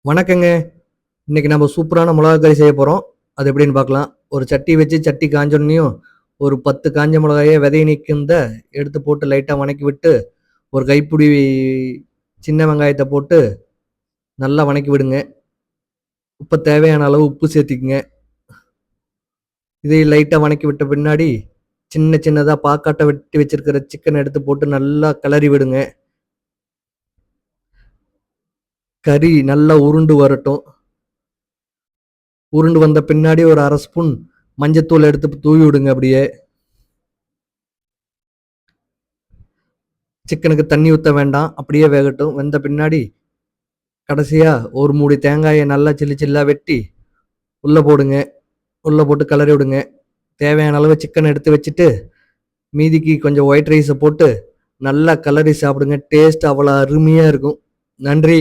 வணக்கங்க. இன்னைக்கு நம்ம சூப்பரான மிளகா கறி செய்ய போறோம். அது எப்படின்னு பார்க்கலாம். ஒரு சட்டி வச்சு சட்டி காஞ்சோன்னையும் ஒரு 10 காஞ்ச மிளகாய விதை நீக்குந்த எடுத்து போட்டு லைட்டா வணக்கி விட்டு, ஒரு கைப்பிடி சின்ன வெங்காயத்த போட்டு நல்லா வணக்கி விடுங்க. உப்பு தேவையான அளவு உப்பு சேர்த்துக்குங்க. இதையும் லைட்டா வணக்கி விட்ட பின்னாடி, சின்ன சின்னதா பாக்காட்ட வெட்டி வச்சிருக்கிற சிக்கன எடுத்து போட்டு நல்லா கிளறி விடுங்க. கறி நல்லா உருண்டு வரட்டும். உருண்டு வந்த பின்னாடி ஒரு 1/2 ஸ்பூன் மஞ்சத்தூள் எடுத்து தூவி விடுங்க அப்படியே. சிக்கனுக்கு தண்ணி ஊத்த வேண்டாம். அப்படியே வேகட்டும். வெந்த பின்னாடி கடைசியா ஒரு மூடி தேங்காய நல்லா சில்லா வெட்டி உள்ள போடுங்க. உள்ள போட்டு கிளறி விடுங்க. தேவையான அளவு சிக்கன் எடுத்து வச்சுட்டு, மீதிக்கு கொஞ்சம் ஒயிட் ரைஸ போட்டு நல்லா கிளறி சாப்பிடுங்க. டேஸ்ட் அவ்வளோ அருமையா இருக்கும். நன்றி.